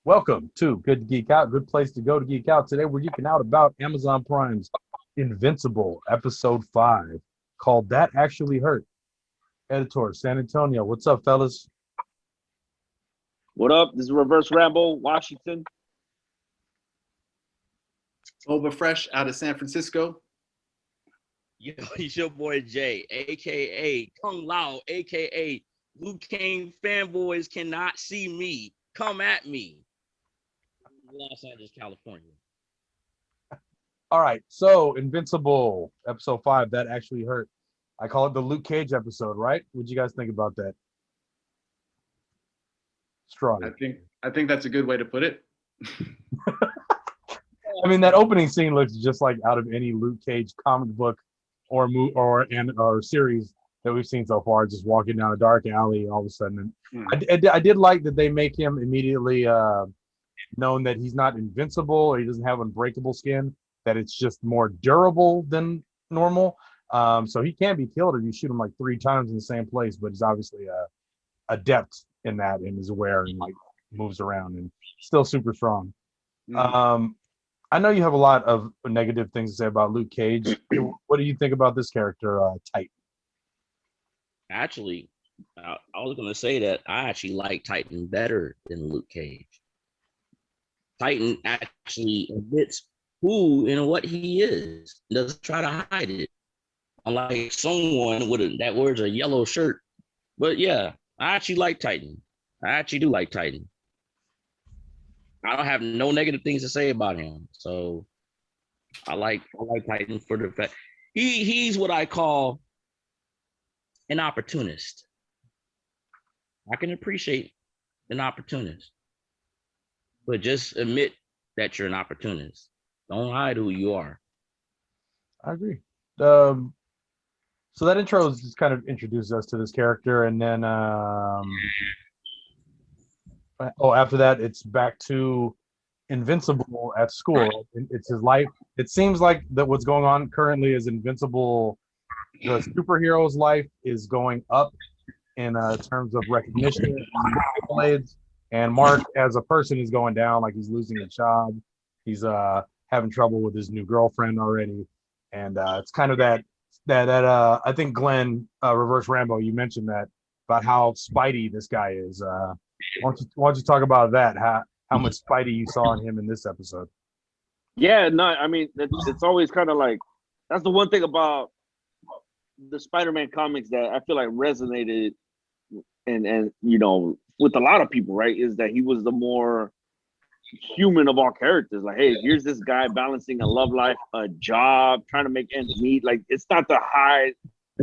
Welcome to Good to Geek Out, good place to go to geek out. Today we're geeking out about Amazon Prime's Invincible, episode 5, called That Actually Hurt. Editor, San Antonio. What's up, fellas? What up? This is Reverse Rambo, Washington. Overfresh out of San Francisco. Yo, it's your boy Jay, aka Kung Lao, aka Luke Kane fanboys cannot see me. Come at me. Los Angeles, California. All right, so Invincible, episode 5, That Actually Hurt. I call it the Luke Cage episode, right? What'd you guys think about that? Strong. I think that's a good way to put it. I mean, that opening scene looks just like out of any Luke Cage comic book or series that we've seen so far. Just walking down a dark alley, all of a sudden. And I did like that they make him immediately known that he's not invincible or he doesn't have unbreakable skin. That it's just more durable than normal. So he can be killed if you shoot him like 3 times in the same place. But he's obviously adept in that and is aware and like moves around and still super strong. I know you have a lot of negative things to say about Luke Cage. What do you think about this character, Titan? Actually, I was gonna say that I actually like Titan better than Luke Cage. Titan actually admits who and what he is, doesn't try to hide it. Unlike someone that wears a yellow shirt. But yeah, I actually like Titan. I actually do like Titan. I don't have no negative things to say about him. So I like Titan for the fact he's what I call an opportunist. I can appreciate an opportunist, but just admit that you're an opportunist. Don't hide who you are. I agree. So that intro just kind of introduces us to this character, and then after that, it's back to Invincible at school. It's his life. It seems like that what's going on currently is Invincible. The superhero's life is going up in terms of recognition and accolades, and Mark as a person is going down. Like he's losing a job. He's having trouble with his new girlfriend already, and it's kind of that I think Glenn Reverse Rambo, you mentioned that about how Spidey this guy is. Why don't you talk about that? How much Spidey you saw in him in this episode? Yeah, no, I mean it's always kind of like that's the one thing about the Spider-Man comics that I feel like resonated and with a lot of people, right? Is that he was the more human of all characters. Like, hey, here's this guy balancing a love life, a job, trying to make ends meet. Like, it's not the high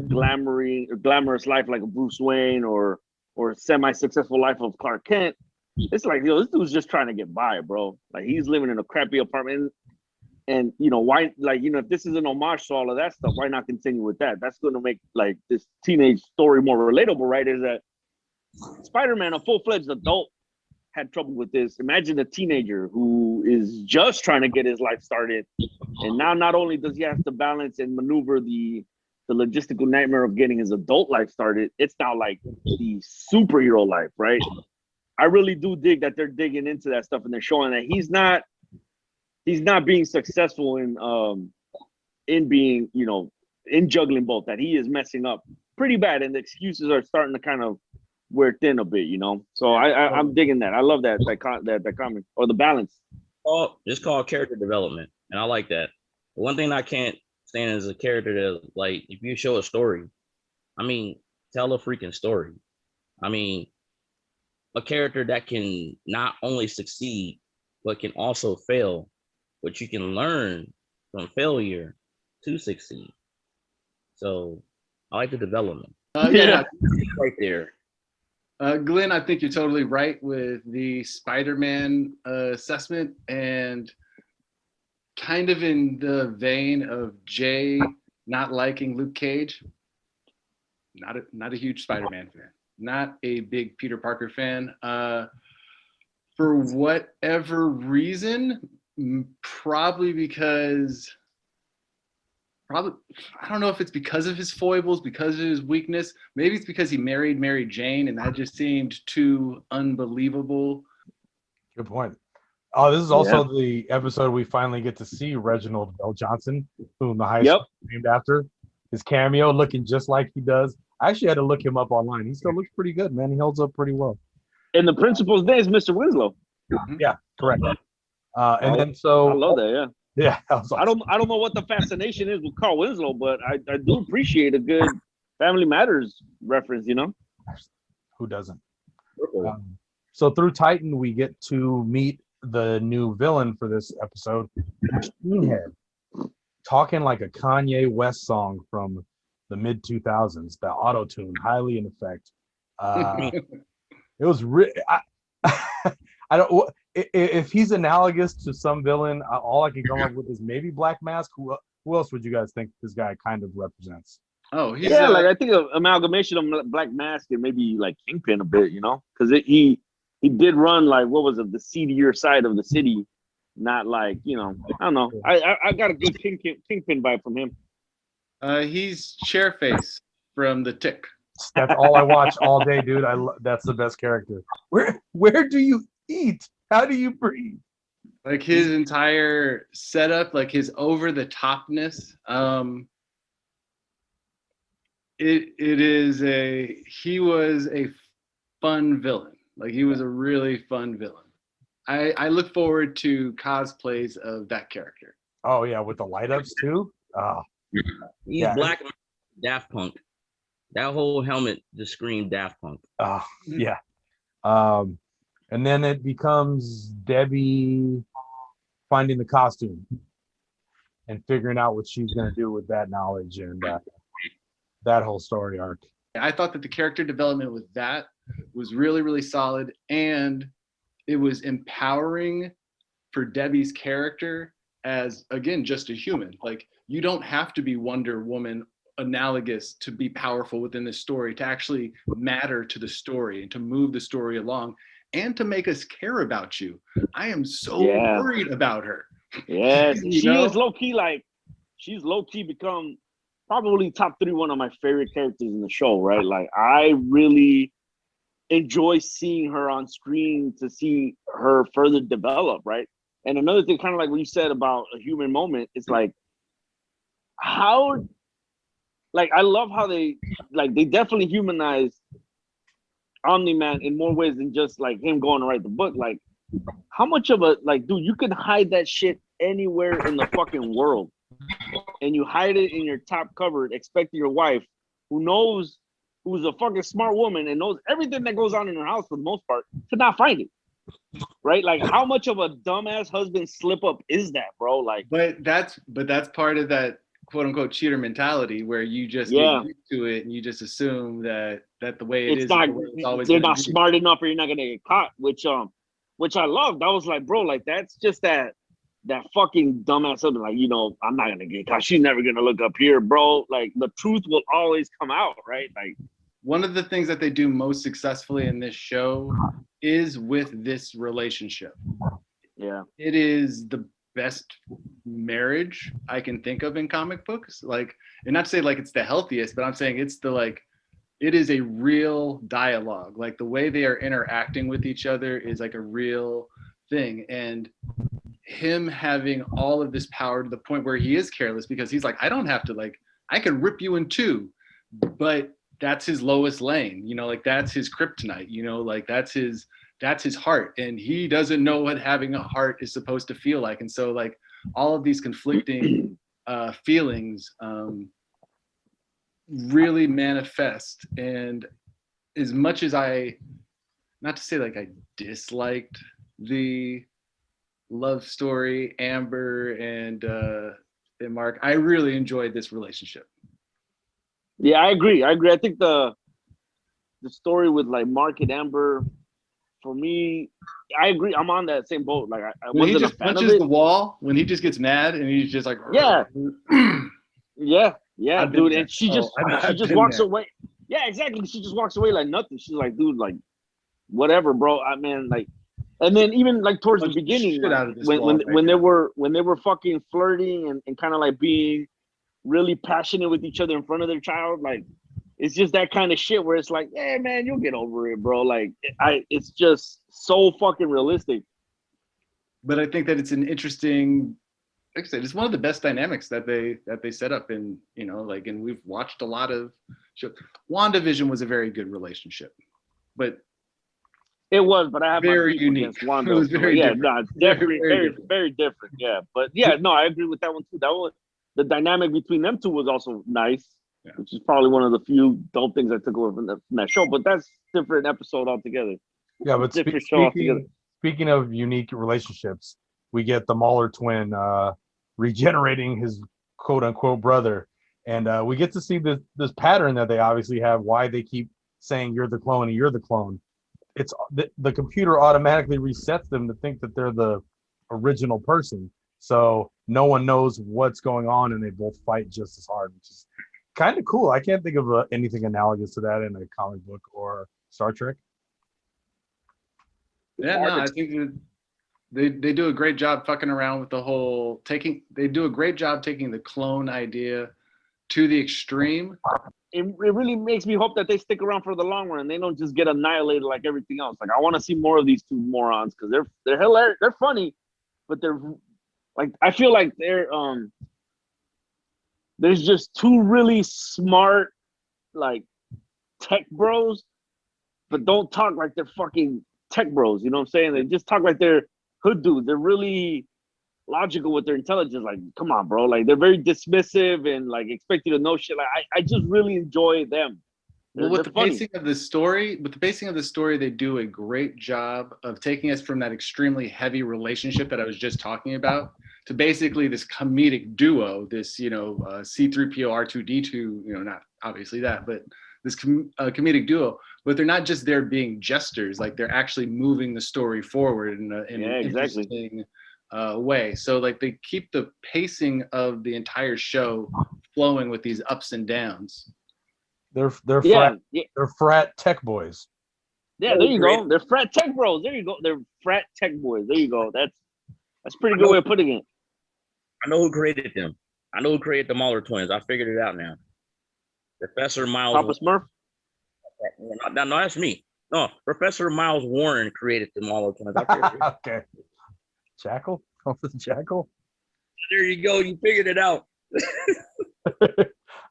glamorous life like a Bruce Wayne or semi-successful life of Clark Kent. It's like, this dude's just trying to get by, bro. Like, he's living in a crappy apartment. And, why, like, if this is an homage to all of that stuff, why not continue with that? That's going to make, like, this teenage story more relatable, right? Is that Spider-Man, a full-fledged adult, had trouble with this. Imagine a teenager who is just trying to get his life started. And now not only does he have to balance and maneuver the logistical nightmare of getting his adult life started, it's now like the superhero life, right? I really do dig that they're digging into that stuff and they're showing that he's not being successful in being, in juggling both, that he is messing up pretty bad and the excuses are starting to kind of wear thin a bit, So I'm digging that. I love that comic or the balance. Oh, it's called character development, and I like that. One thing I can't stand is a character that, like, if you show a story, I mean, tell a freaking story. I mean, a character that can not only succeed but can also fail, but you can learn from failure to succeed. So I like the development. Yeah, right there. Glenn, I think you're totally right with the Spider-Man assessment, and kind of in the vein of Jay not liking Luke Cage. Not a huge Spider-Man fan. Not a big Peter Parker fan. For whatever reason, probably I don't know if it's because of his foibles, because of his weakness. Maybe it's because he married Mary Jane and that just seemed too unbelievable Good point. Oh, this is also the episode we finally get to see Reginald L. Johnson, whom the high school is named after. His cameo looking just like he does. I actually had to look him up online. He still looks pretty good, man. He holds up pretty well. And the principal's name is Mr. Winslow. Yeah, correct. And then so I love that. Yeah, I don't know what the fascination is with Carl Winslow, but I do appreciate a good Family Matters reference. You know, who doesn't? So through Titan, we get to meet the new villain for this episode, Machine Head, talking like a Kanye West song from the mid 2000s. The auto tune, highly in effect. It was I don't. If he's analogous to some villain, all I can come up with is maybe Black Mask. Who else would you guys think this guy kind of represents? Oh, he's like I think an amalgamation of Black Mask and maybe like Kingpin a bit, you know, because he did run like what was it, the seedier side of the city, not like, you know, I don't know. I got a good Kingpin vibe from him. He's Chairface from The Tick. That's all I watch all day, dude. That's the best character. Where do you eat? How do you breathe? Like his entire setup, like his over the topness. He was a fun villain. Like he was a really fun villain. I look forward to cosplays of that character. Oh yeah, with the light ups too. He's Black Daft Punk. That whole helmet just screamed Daft Punk. Yeah. And then it becomes Debbie finding the costume and figuring out what she's going to do with that knowledge and that whole story arc. I thought that the character development with that was really, really solid. And it was empowering for Debbie's character as, again, just a human. Like, you don't have to be Wonder Woman analogous to be powerful within this story, to actually matter to the story and to move the story along. And to make us care about you. I am so worried about her. Yeah, she is low-key, like, she's low-key become probably top 3 one of my favorite characters in the show, right? Like, I really enjoy seeing her on screen to see her further develop, right? And another thing, kind of like what you said about a human moment, is like, how, like, I love how they definitely humanized Omni-Man in more ways than just like him going to write the book. Like, how much of a, like, dude, you can hide that shit anywhere in the fucking world, and you hide it in your top cupboard, expecting your wife, who's a fucking smart woman and knows everything that goes on in her house for the most part, to not find it. Right? Like, how much of a dumbass husband slip up is that, bro? Like, but that's part of that quote unquote cheater mentality where you just get used to it and you just assume that the way it's always they're not smart enough or you're not gonna get caught, which I loved. I was like, bro, like, that's just that fucking dumbass something, like, you know, I'm not gonna get caught, she's never gonna look up here, bro. Like, the truth will always come out, right? Like, one of the things that they do most successfully in this show is with this relationship. Yeah, it is the best marriage I can think of in comic books. Like, and not to say like it's the healthiest, but I'm saying it's the, like, it is a real dialogue. Like, the way they are interacting with each other is like a real thing. And him having all of this power to the point where he is careless, because he's like, I don't have to, like, I can rip you in two, but that's his lowest lane, you know, like, that's his kryptonite, you know, like, that's his heart, and he doesn't know what having a heart is supposed to feel like. And so, like, all of these conflicting feelings really manifest. And as much as not to say like I disliked the love story, Amber and Mark, I really enjoyed this relationship. Yeah, I agree. I think the story with like Mark and Amber, for me, I agree. I'm on that same boat. Like, I when wasn't he just a fan punches of it. the wall, when he just gets mad and he's just like, yeah, dude. And she just walks there. away. Yeah, exactly. She just walks away like nothing. She's like, dude, like, whatever, bro. I mean, like, and then even like towards the beginning, like, when they were fucking flirting and kind of like being really passionate with each other in front of their child, like, it's just that kind of shit where it's like, hey man, you'll get over it, bro. Like, it's just so fucking realistic. but I think that it's an interesting, like I said, it's one of the best dynamics that they set up in, you know, like, and we've watched a lot of shows. WandaVision was a very good relationship, but It was, but I have very my beef unique. against Wanda. It was So, very yeah, different. no, it's definitely Very very, different. very different. Yeah, but yeah, no, I agree with that one too. That one, the dynamic between them two was also nice, Yeah. which is probably one of the few dope things I took away from that show. But that's different episode altogether. Yeah, but Different show altogether. speaking of unique relationships, we get the Mauler twin regenerating his quote unquote brother, and we get to see this pattern that they obviously have. Why they keep saying you're the clone and you're the clone. It's the computer automatically resets them to think that they're the original person. So no one knows what's going on, and they both fight just as hard, which is kind of cool. I can't think of anything analogous to that in a comic book or Star Trek. Yeah, no, I think that they do a great job fucking around with the whole they do a great job taking the clone idea to the extreme. It really makes me hope that they stick around for the long run. They don't just get annihilated like everything else. Like I want to see more of these two morons because they're hilarious. They're funny, but they're like I feel like there's just two really smart like tech bros, but don't talk like they're fucking tech bros. You know what I'm saying? They just talk like they're hood dudes. They're really logical with their intelligence. Like, come on, bro. Like they're very dismissive and like expect you to know shit. Like I just really enjoy them. Well, with the pacing of the story, they do a great job of taking us from that extremely heavy relationship that I was just talking about to basically this comedic duo, this, you know, C-3PO, R2-D2, you know, not obviously that, but this comedic duo. But they're not just there being jesters, like they're actually moving the story forward in an interesting way. So like they keep the pacing of the entire show flowing with these ups and downs. They're frat tech boys. Yeah, there you go. They're frat tech bros. There you go. They're frat tech boys. There you go. That's a pretty good way of putting it. I know who created them. I know who created the Mauler twins. I figured it out now. Professor Miles. Papa Smurf? No, that's me. No, Professor Miles Warren created the Mauler twins. Okay. Jackal? Jackal? There you go. You figured it out.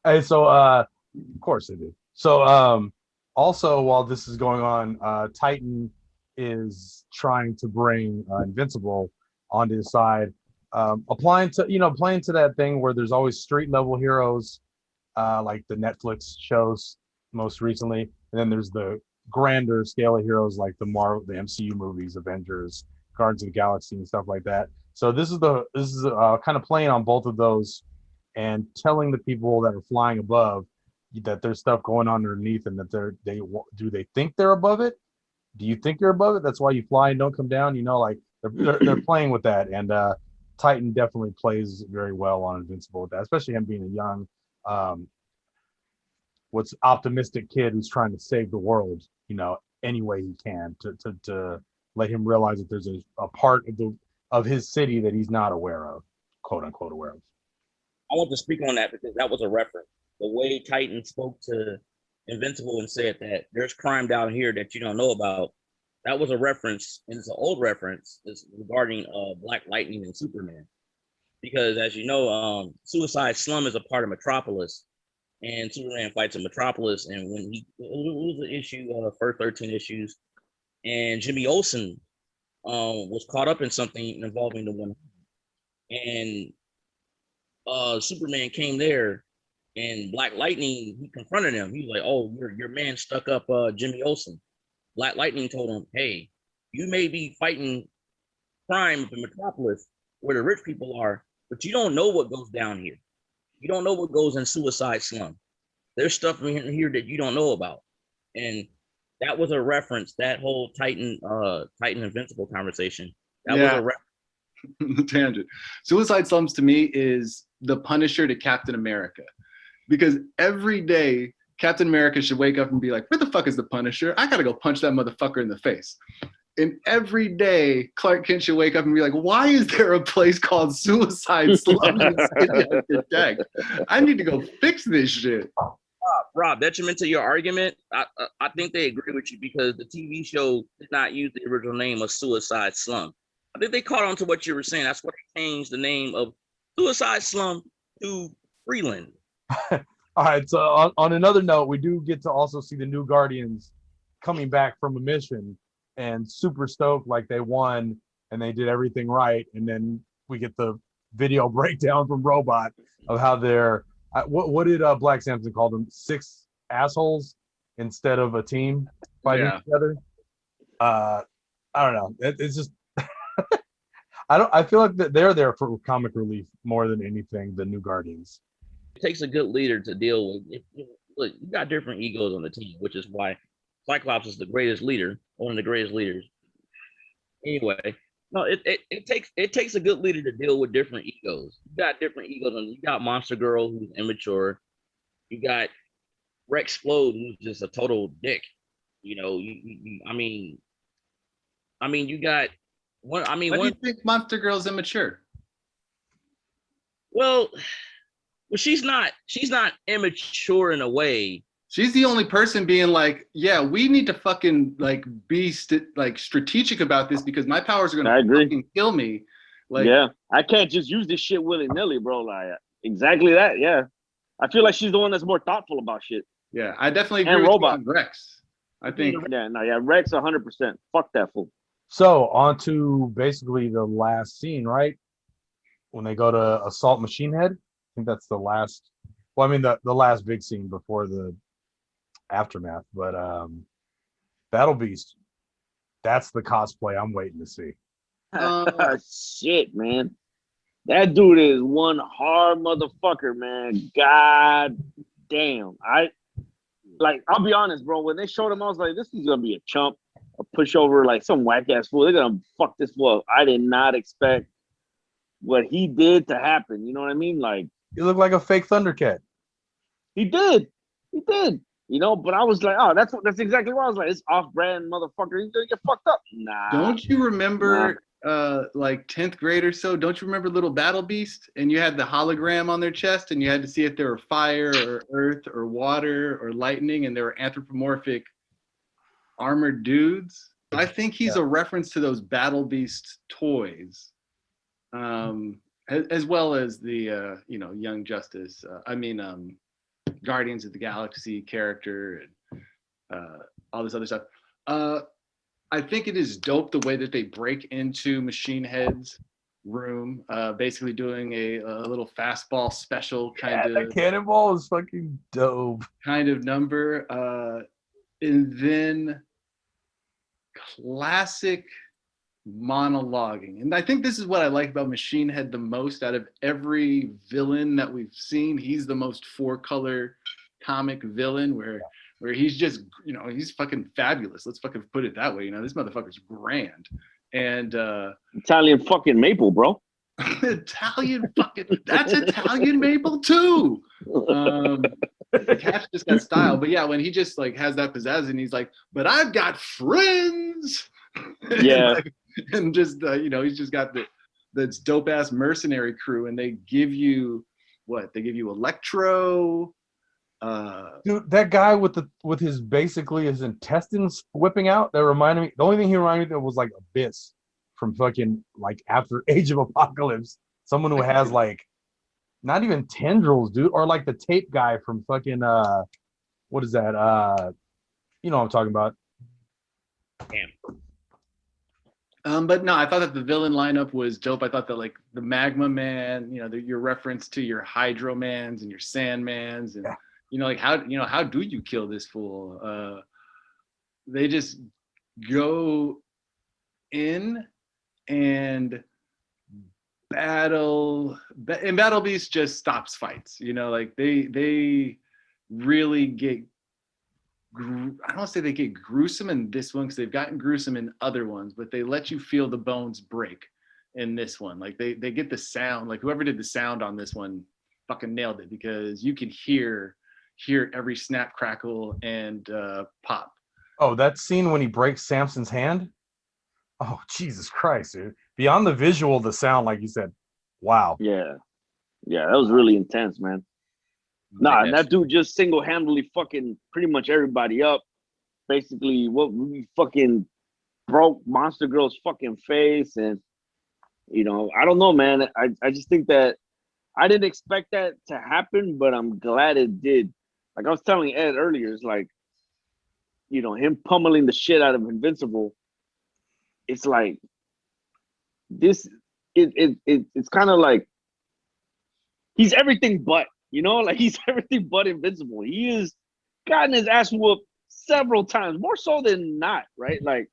Hey, so of course they did. So also while this is going on, Titan is trying to bring Invincible onto his side, playing to that thing where there's always street level heroes, like the Netflix shows most recently, and then there's the grander scale of heroes like the MCU movies, Avengers, Guardians of the Galaxy, and stuff like that. So this is kind of playing on both of those and telling the people that are flying above that there's stuff going on underneath, and that they think they're above it. Do you think you're above it? That's why you fly and don't come down. You know, like they're playing with that, and Titan definitely plays very well on Invincible with that, especially him being a young, what's optimistic kid who's trying to save the world. You know, any way he can to let him realize that there's a part of his city that he's not aware of, quote unquote aware of. I want to speak on that because that was a reference. The way Titan spoke to Invincible and said that there's crime down here that you don't know about. That was a reference, and it's an old reference. It's regarding Black Lightning and Superman. Because as you know, Suicide Slum is a part of Metropolis, and Superman fights in Metropolis. And when it was the issue, first 13 issues, and Jimmy Olsen was caught up in something involving the one, and Superman came there, and Black Lightning, he confronted him. He was like, "Oh, your man stuck up Jimmy Olsen." Black Lightning told him, "Hey, you may be fighting crime up in Metropolis where the rich people are, but you don't know what goes down here. You don't know what goes in Suicide Slum. There's stuff in here that you don't know about." And that was a reference, that whole Titan Invincible conversation. That was a reference. Tangent. Suicide Slums to me is the Punisher to Captain America, because every day Captain America should wake up and be like, "Where the fuck is the Punisher? I gotta go punch that motherfucker in the face." And every day Clark Kent should wake up and be like, "Why is there a place called Suicide Slum in the city I protect? I need to go fix this shit." Rob, detriment to your argument, I think they agree with you because the TV show did not use the original name of Suicide Slum. I think they caught on to what you were saying. That's why they changed the name of Suicide Slum to Freeland. All right. So on another note, we do get to also see the new Guardians coming back from a mission and super stoked, like they won and they did everything right. And then we get the video breakdown from Robot of how they're what did Black Samson call them? 6 assholes instead of a team fighting together. I don't know. It's just I feel like that they're there for comic relief more than anything. The new Guardians. It takes a good leader to deal with. Look, you got different egos on the team, which is why Cyclops is the greatest leader, one of the greatest leaders. Anyway, no, it takes a good leader to deal with different egos. You got different egos, and you got Monster Girl who's immature. You got Rex Explode who's just a total dick. You know, I mean, you got one. I mean, why do you think Monster Girl's immature? Well, she's not immature in a way. She's the only person being like, yeah, we need to fucking like be strategic about this because my powers are gonna fucking kill me. Like, yeah, I can't just use this shit willy nilly, bro. Like, exactly that. Yeah, I feel like she's the one that's more thoughtful about shit. Yeah, I definitely agree with you on Rex. I think. Yeah, Rex 100%. Fuck that fool. So on to basically the last scene, right? When they go to assault Machine Head. I think that's the last. Well, I mean the last big scene before the aftermath. But Battle Beast, that's the cosplay I'm waiting to see. Shit, man. That dude is one hard motherfucker, man. God damn. I'll be honest, bro. When they showed him, I was like, this is gonna be a chump, a pushover, like some whack ass fool. They're gonna fuck this fool up. I did not expect what he did to happen. You know what I mean? Like, he looked like a fake Thundercat. He did. You know, but I was like, oh, that's exactly what I was like. It's off-brand motherfucker. He's gonna get fucked up. Nah. Don't you remember like 10th grade or so? Don't you remember Little Battle Beast? And you had the hologram on their chest and you had to see if they were fire or earth or water or lightning, and they were anthropomorphic armored dudes. I think he's a reference to those Battle Beast toys. As well as the Young Justice. Guardians of the Galaxy character and all this other stuff. I think it is dope the way that they break into Machine Head's room, basically doing a little fastball special kind of. That cannonball is fucking dope. Kind of number, and then classic monologuing. And I think this is what I like about Machine Head the most out of every villain that we've seen. He's the most 4-color comic villain where he's just, he's fucking fabulous. Let's fucking put it that way. This motherfucker's grand. And Italian fucking maple, bro. Italian fucking, that's Italian maple too. The cat's just got style. But yeah, when he just like has that pizzazz and he's like, but I've got friends. Yeah. And just he's just got this dope ass mercenary crew, and they give you what? They give you Electro. Dude, that guy with his basically his intestines whipping out, that reminded me. The only thing he reminded me of was like Abyss from fucking like after Age of Apocalypse. Someone who has like not even tendrils, dude, or like the tape guy from fucking what is that? You know what I'm talking about. Damn. But no, I thought that the villain lineup was dope. I thought that like the Magma Man, your reference to your Hydro Mans and your Sandmans, and like how do you kill this fool? They just go in and battle, and Battle Beast just stops fights. Like they really get. I don't want to say they get gruesome in this one because they've gotten gruesome in other ones, but they let you feel the bones break in this one. Like they get the sound, like whoever did the sound on this one fucking nailed it, because you can hear every snap, crackle, and pop. Oh, that scene when he breaks Samson's hand? Oh, Jesus Christ, dude. Beyond the visual, the sound, like you said, wow. Yeah, that was really intense, man. Nah, and that dude just single-handedly fucking pretty much everybody up. Basically, what we fucking broke Monster Girl's fucking face, and You know, I don't know, man. I just think that I didn't expect that to happen, but I'm glad it did. Like I was telling Ed earlier, it's like, you know, him pummeling the shit out of Invincible. It's like this. It's kind of like he's everything but, you know, like he's everything but Invincible. He has gotten his ass whooped several times, more so than not, right? Like,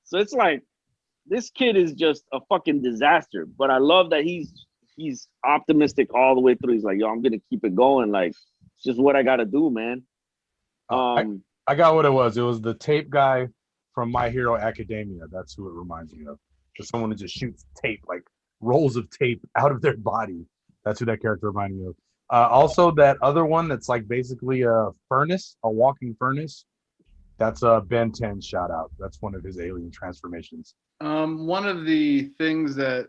so it's like this kid is just a fucking disaster. But I love that he's optimistic all the way through. He's like, yo, I'm gonna keep it going. Like, it's just what I gotta do, man. I got what it was. It was the tape guy from My Hero Academia. That's who it reminds me of. Just someone who just shoots tape, like rolls of tape out of their body. That's who that character reminded me of. Also, that other one that's like basically a furnace, a walking furnace. That's a Ben 10 shout out. That's one of his alien transformations. One of the things that,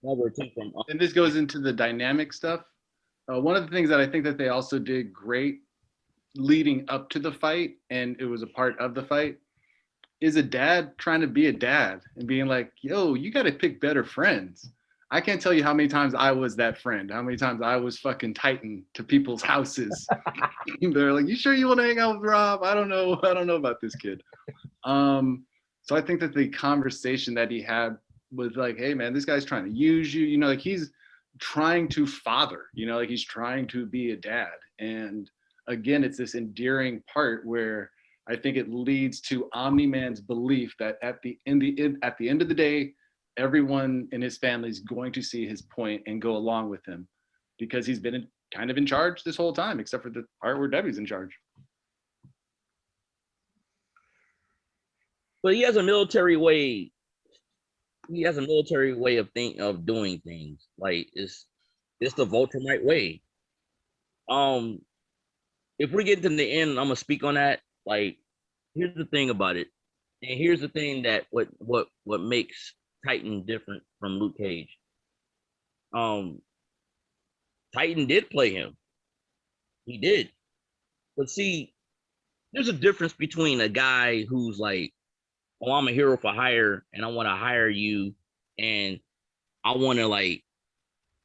Number two from and this goes into the dynamic stuff. One of the things that I think that they also did great leading up to the fight, and it was a part of the fight, is a dad trying to be a dad and being like, yo, you got to pick better friends. I can't tell you how many times I was that friend, how many times I was fucking Titan to people's houses. They're like, you sure you want to hang out with Rob? I don't know about this kid. So I think that the conversation that he had was like, hey man, this guy's trying to use you, you know, like he's trying to father, you know, like he's trying to be a dad. And again, it's this endearing part where I think it leads to Omni-Man's belief that at the end of the day, everyone in his family is going to see his point and go along with him because he's been kind of in charge this whole time, except for the part where Debbie's in charge. But he has a military way. He has a military way of doing things. Like it's the Voltramite way. If we get to the end, I'm gonna speak on that. Like, here's the thing about it, and here's the thing that what makes Titan different from Luke Cage. Titan did play him. He did. But see, there's a difference between a guy who's like, oh, I'm a hero for hire and I want to hire you and I want to like,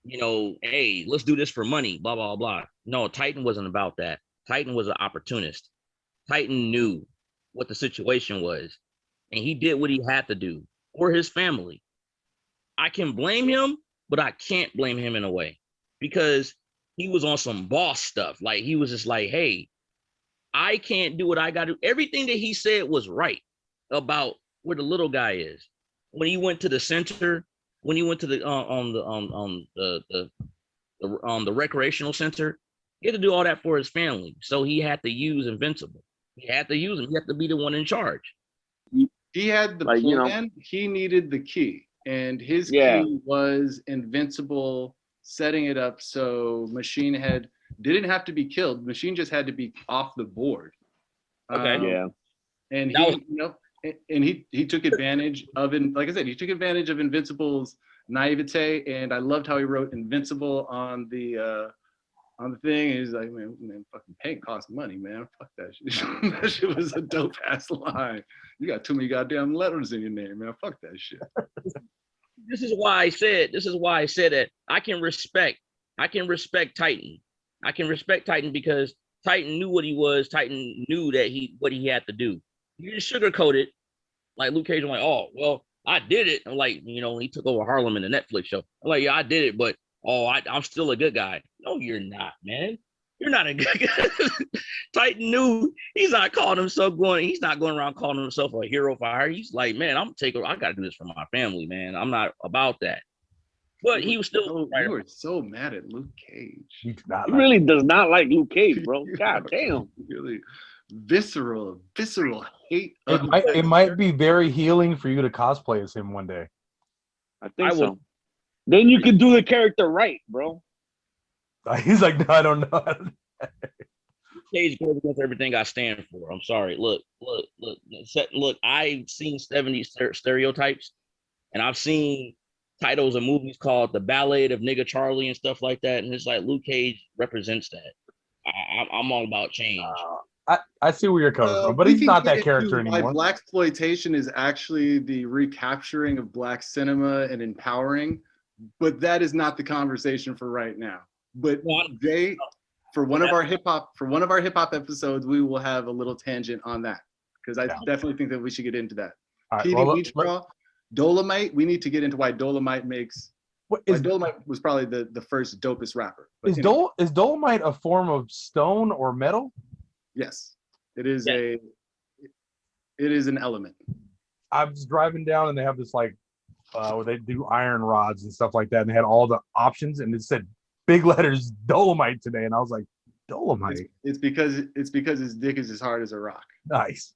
you know, hey, let's do this for money, blah, blah, blah. No, Titan wasn't about that. Titan was an opportunist. Titan knew what the situation was and he did what he had to do for his family. I can blame him, but I can't blame him in a way because he was on some boss stuff. Like he was just like, hey, I can't do what I got to do. Everything that he said was right about where the little guy is. When he went to the center, when he went to the the recreational center, he had to do all that for his family. So he had to use Invincible. He had to use him. He had to be the one in charge. He had the Like, plan. you know, He needed the key, and his Yeah. key was Invincible setting it up so Machine Head didn't have to be killed. Machine just had to be off the board. Okay. Yeah. And That he, was- you know, and he took advantage of it. Like I said, he took advantage of Invincible's naivete, and I loved how he wrote Invincible on the thing. He's like, man, fucking paint costs money, man. Fuck that shit. That shit was a dope ass line. You got too many goddamn letters in your name, man. Fuck that shit. This is why I said that I can respect Titan. I can respect Titan because Titan knew what he was. Titan knew that what he had to do. You just sugarcoat it like Luke Cage. I'm like, oh, well, I did it. I'm like, you know, he took over Harlem in the Netflix show. I'm like, yeah, I did it, but I'm still a good guy. No, you're not, man. You're not a good guy. Titan knew he's not going around calling himself a hero for hire. He's like, man, I gotta do this for my family, man. I'm not about that. But he was still You were so mad at Luke Cage. He did not He like really does not like Luke Cage, bro. God damn. Really visceral hate. it might be very healing for you to cosplay as him one day. I think I will- so. Then you can do the character right, bro. He's like, no, I don't know. Cage goes against everything I stand for. I'm sorry. Look. I've seen 70s stereotypes, and I've seen titles of movies called The Ballad of Nigga Charlie and stuff like that. And it's like Luke Cage represents that. I'm all about change. I see where you're coming from, but we he's can not get that character into why anymore. blaxploitation is actually the recapturing of black cinema and empowering, but that is not the conversation for right now. But for one of our hip hop episodes, we will have a little tangent on that because I definitely think that we should get into that. All right, PD well, Wheatstraw, Dolomite. We need to get into why Dolomite makes. Dolomite was probably the first dopest rapper. But is Dolomite a form of stone or metal? Yes, it is it is an element. I was driving down and they have this like where they do iron rods and stuff like that, and they had all the options, and it said big letters Dolomite today, and I was like, Dolomite. It's because his dick is as hard as a rock. Nice.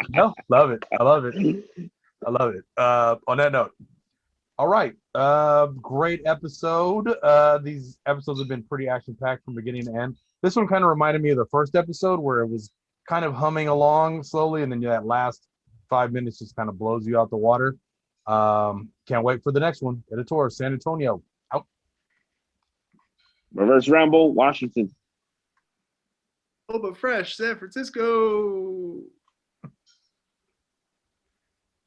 No, love it. I love it. I love it. On that note, all right. Great episode. These episodes have been pretty action-packed from beginning to end. This one kind of reminded me of the first episode where it was kind of humming along slowly, and then that last 5 minutes just kind of blows you out the water. Can't wait for the next one. Editor, San Antonio. Out. Reverse Ramble, Washington. Oh, but fresh, San Francisco.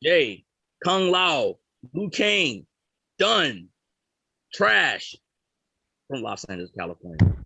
Jay, Kung Lao, Liu Kang, Dunn, Trash from Los Angeles, California.